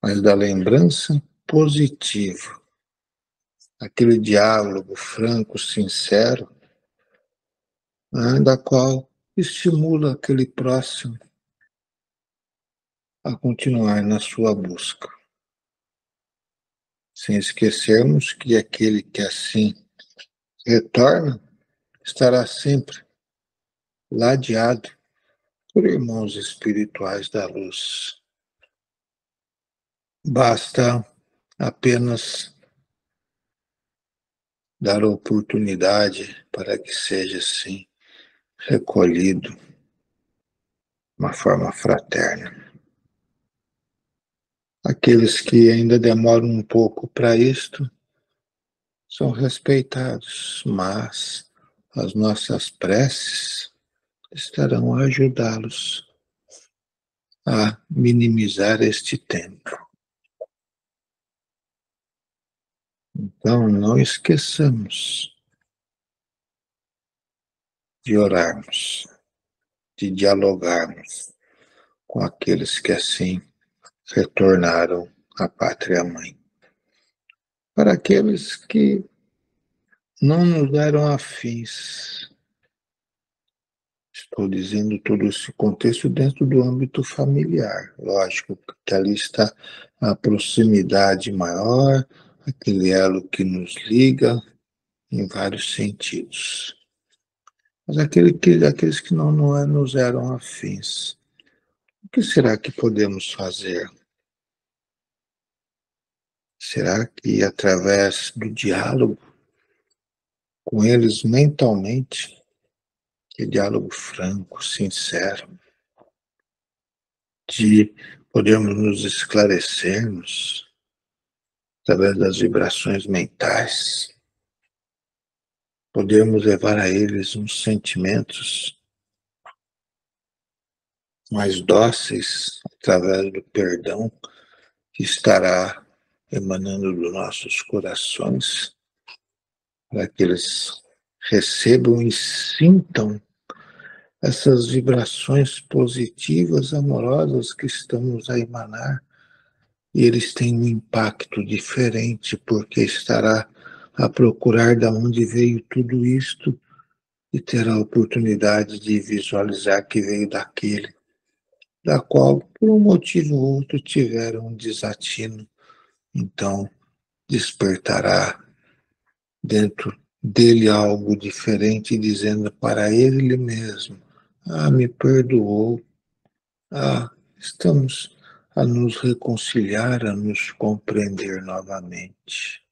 mas da lembrança positiva, aquele diálogo franco, sincero, da qual estimula aquele próximo a continuar na sua busca. Sem esquecermos que aquele que assim retorna estará sempre ladeado por irmãos espirituais da luz. Basta apenas dar oportunidade para que seja assim recolhido de uma forma fraterna. Aqueles que ainda demoram um pouco para isto são respeitados, mas as nossas preces estarão a ajudá-los a minimizar este tempo. Então, não esqueçamos de orarmos, de dialogarmos com aqueles que assim retornaram à pátria-mãe. Para aqueles que não nos eram afins, estou dizendo todo esse contexto dentro do âmbito familiar. Lógico que ali está a proximidade maior, aquele elo que nos liga em vários sentidos. Mas aqueles que não nos eram afins, o que será que podemos fazer? Será que através do diálogo com eles mentalmente, que diálogo franco, sincero, de podermos nos esclarecermos através das vibrações mentais, podermos levar a eles uns sentimentos mais dóceis através do perdão que estará emanando dos nossos corações, para que eles recebam e sintam essas vibrações positivas, amorosas que estamos a emanar, e eles têm um impacto diferente, porque estará a procurar de onde veio tudo isto e terá a oportunidade de visualizar que veio daquele, da qual, por um motivo ou outro, tiveram um desatino. Então, despertará dentro dele algo diferente, dizendo para ele mesmo: me perdoou, estamos a nos reconciliar, a nos compreender novamente.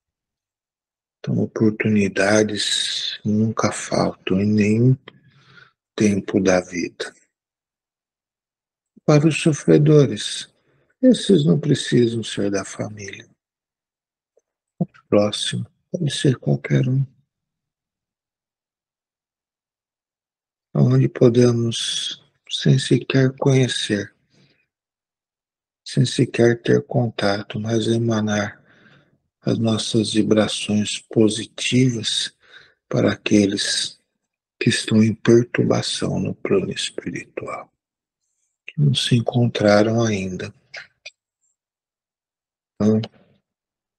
Então, oportunidades nunca faltam em nenhum tempo da vida. Para os sofredores, esses não precisam ser da família. O próximo pode ser qualquer um. Onde podemos, sem sequer conhecer, sem sequer ter contato, mas emanar as nossas vibrações positivas para aqueles que estão em perturbação no plano espiritual, que não se encontraram ainda. Então,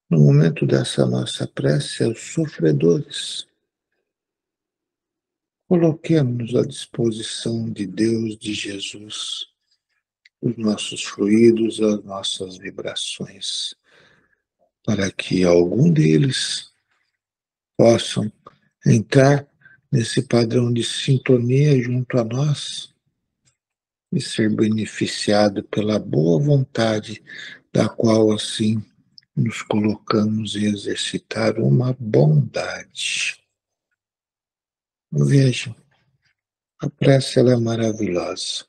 no momento dessa nossa prece, aos sofredores, coloquemos à disposição de Deus, de Jesus, os nossos fluidos, as nossas vibrações, para que algum deles possam entrar nesse padrão de sintonia junto a nós e ser beneficiado pela boa vontade da qual assim nos colocamos e exercitar uma bondade. Vejam, a prece ela é maravilhosa.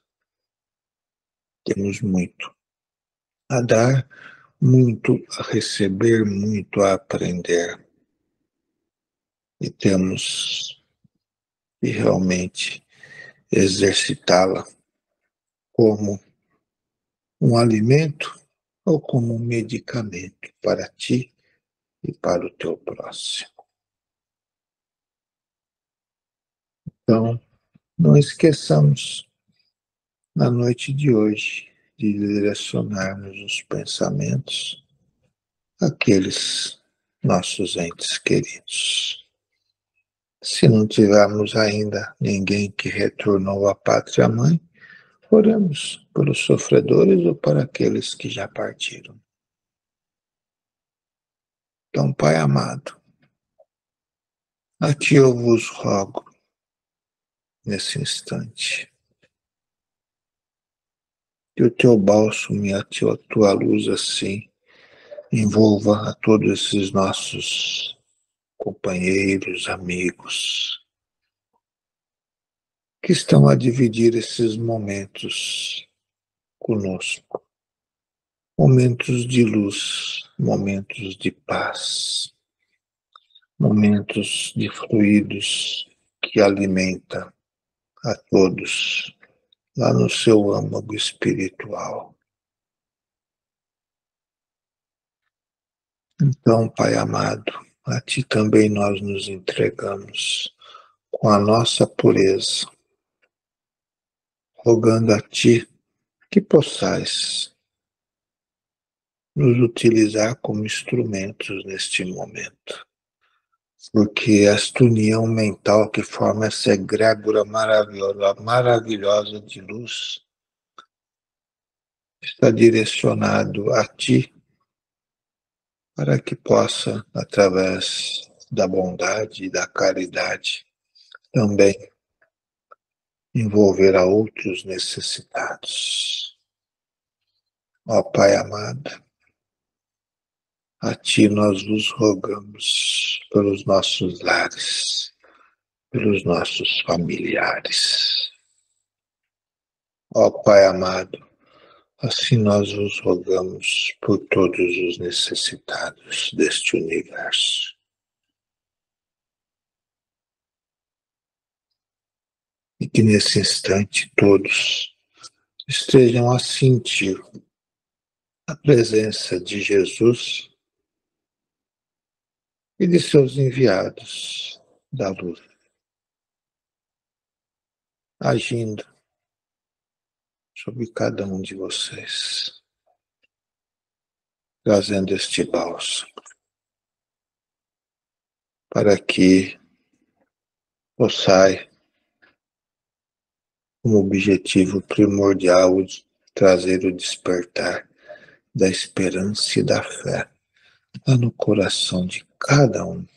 Temos muito a dar, muito a receber, muito a aprender. E temos que realmente exercitá-la como um alimento ou como um medicamento para ti e para o teu próximo. Então, não esqueçamos, na noite de hoje, de direcionarmos os pensamentos àqueles nossos entes queridos. Se não tivermos ainda ninguém que retornou à pátria-mãe, oremos pelos sofredores ou para aqueles que já partiram. Então, Pai amado, a Ti eu vos rogo, nesse instante, que o Teu bálsamo e a Tua luz, assim, envolva a todos esses nossos companheiros, amigos, que estão a dividir esses momentos conosco. Momentos de luz, momentos de paz, momentos de fluidos que alimenta a todos lá no seu âmago espiritual. Então, Pai amado, a Ti também nós nos entregamos com a nossa pureza, rogando a Ti que possais nos utilizar como instrumentos neste momento. Porque esta união mental que forma essa egrégora maravilhosa de luz está direcionado a Ti para que possa, através da bondade e da caridade, também envolver a outros necessitados. Ó Pai amado, a Ti nós vos rogamos pelos nossos lares, pelos nossos familiares. Ó Pai amado, assim nós vos rogamos por todos os necessitados deste universo. E que nesse instante todos estejam a sentir a presença de Jesus e de seus enviados da luz, agindo sobre cada um de vocês, trazendo este bálsamo, para que possai como objetivo primordial de trazer o despertar da esperança e da fé lá no coração de cada um.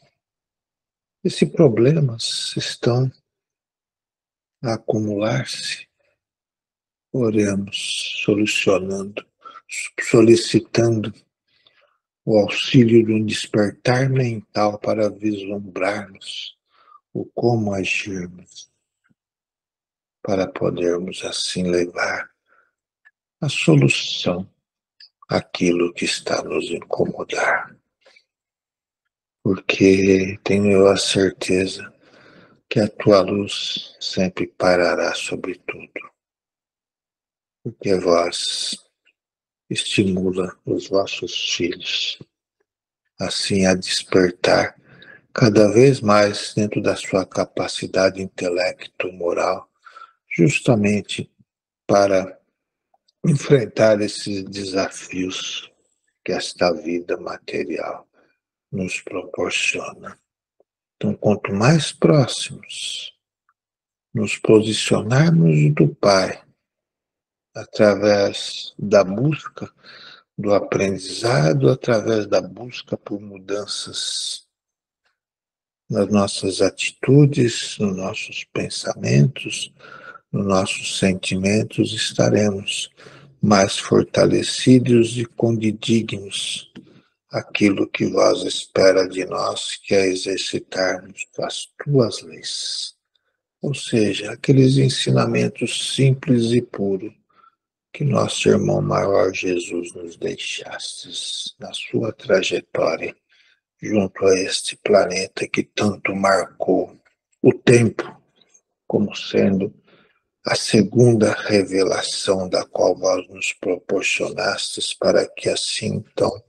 E se problemas estão a acumular-se, oremos solucionando, solicitando o auxílio de um despertar mental para vislumbrarmos o como agirmos, para podermos assim levar a solução àquilo que está nos incomodar. Porque tenho a certeza que a tua luz sempre pairará sobre tudo. Porque vós estimula os vossos filhos assim a despertar cada vez mais dentro da sua capacidade intelecto-moral, justamente para enfrentar esses desafios que esta vida material nos proporciona. Então, quanto mais próximos nos posicionarmos do Pai, através da busca do aprendizado, através da busca por mudanças nas nossas atitudes, nos nossos pensamentos, nos nossos sentimentos, estaremos mais fortalecidos e condignos aquilo que vós espera de nós, que é exercitarmos as tuas leis. Ou seja, aqueles ensinamentos simples e puros que nosso irmão maior Jesus nos deixastes na sua trajetória junto a este planeta que tanto marcou o tempo como sendo a segunda revelação da qual vós nos proporcionastes para que assim, então,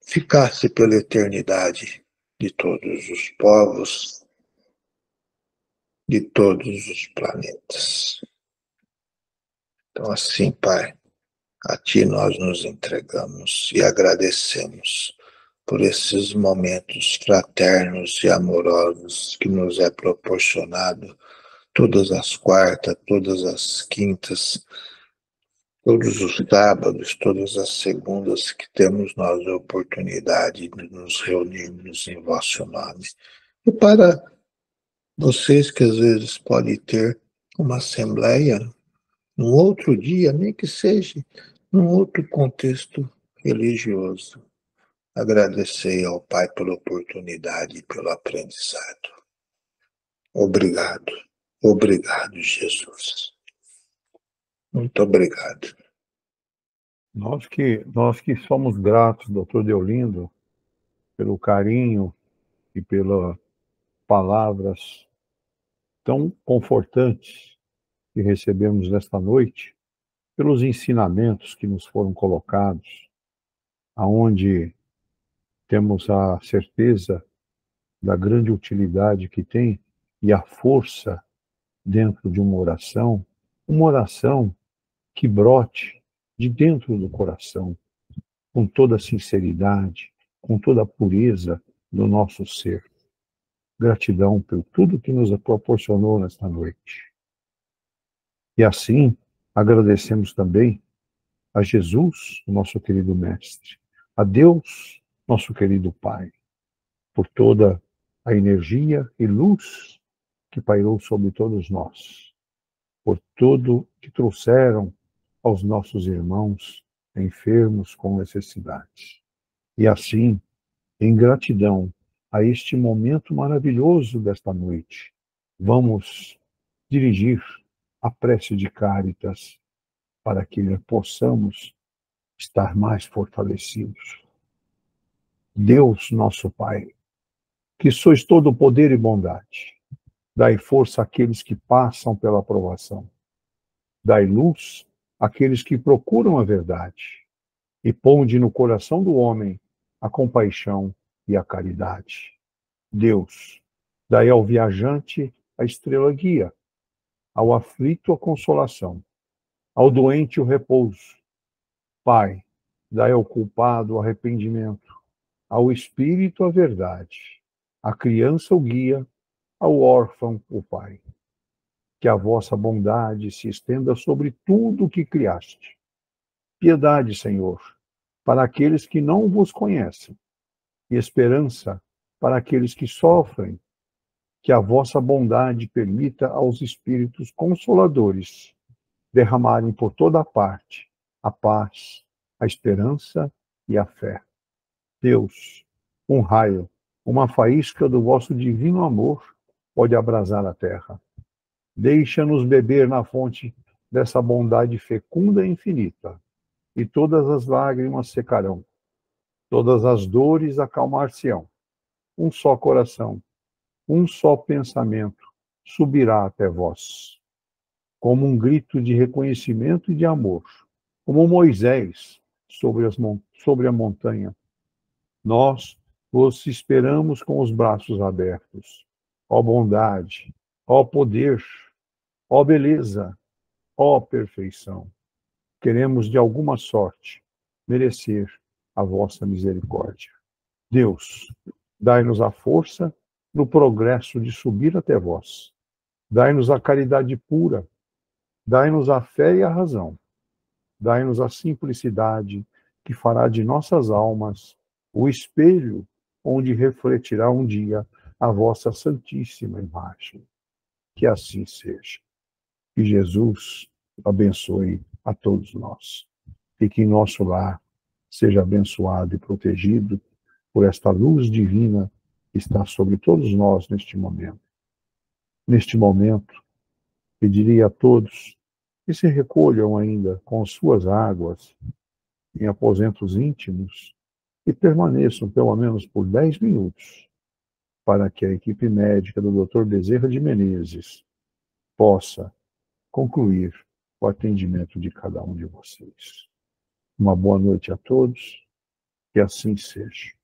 ficasse pela eternidade de todos os povos, de todos os planetas. Então, assim, Pai, a Ti nós nos entregamos e agradecemos por esses momentos fraternos e amorosos que nos é proporcionado todas as quartas, todas as quintas, todos os sábados, todas as segundas que temos nós a oportunidade de nos reunirmos em vosso nome. E para vocês que às vezes podem ter uma assembleia num outro dia, nem que seja num outro contexto religioso, agradecei ao Pai pela oportunidade e pelo aprendizado. Obrigado. Obrigado, Jesus. Muito obrigado. Nós que somos gratos, doutor Deolindo, pelo carinho e pelas palavras tão confortantes que recebemos nesta noite, pelos ensinamentos que nos foram colocados, aonde temos a certeza da grande utilidade que tem e a força dentro de uma oração que brote de dentro do coração, com toda a sinceridade, com toda a pureza do nosso ser. Gratidão por tudo que nos proporcionou nesta noite. E assim, agradecemos também a Jesus, o nosso querido Mestre, a Deus, nosso querido Pai, por toda a energia e luz que pairou sobre todos nós, por tudo que trouxeram aos nossos irmãos enfermos com necessidades. E assim, em gratidão a este momento maravilhoso desta noite, vamos dirigir a prece de Cáritas para que possamos estar mais fortalecidos. Deus, nosso Pai, que sois todo poder e bondade, dai força àqueles que passam pela provação. Dai luz àqueles que procuram a verdade. E ponde no coração do homem a compaixão e a caridade. Deus, dai ao viajante a estrela guia, ao aflito a consolação, ao doente o repouso. Pai, dai ao culpado o arrependimento, ao espírito a verdade, à criança o guia, ao órfão o pai. Que a vossa bondade se estenda sobre tudo o que criaste. Piedade, Senhor, para aqueles que não vos conhecem, e esperança para aqueles que sofrem. Que a vossa bondade permita aos espíritos consoladores derramarem por toda parte a paz, a esperança e a fé. Deus, um raio, uma faísca do vosso divino amor pode abrasar a terra. Deixa-nos beber na fonte dessa bondade fecunda e infinita, e todas as lágrimas secarão, todas as dores acalmar-se-ão. Um só coração, um só pensamento subirá até vós, como um grito de reconhecimento e de amor, como Moisés sobre a montanha. Nós vos esperamos com os braços abertos. Ó bondade, ó poder, ó beleza, ó perfeição. Queremos de alguma sorte merecer a vossa misericórdia. Deus, dai-nos a força no progresso de subir até vós. Dai-nos a caridade pura, dai-nos a fé e a razão. Dai-nos a simplicidade que fará de nossas almas o espelho onde refletirá um dia a vossa santíssima imagem. Que assim seja. Que Jesus abençoe a todos nós. E que nosso lar seja abençoado e protegido por esta luz divina que está sobre todos nós neste momento. Neste momento, pediria a todos que se recolham ainda com suas águas em aposentos íntimos e permaneçam pelo menos por 10 minutos para que a equipe médica do Dr. Bezerra de Menezes possa concluir o atendimento de cada um de vocês. Uma boa noite a todos, que assim seja.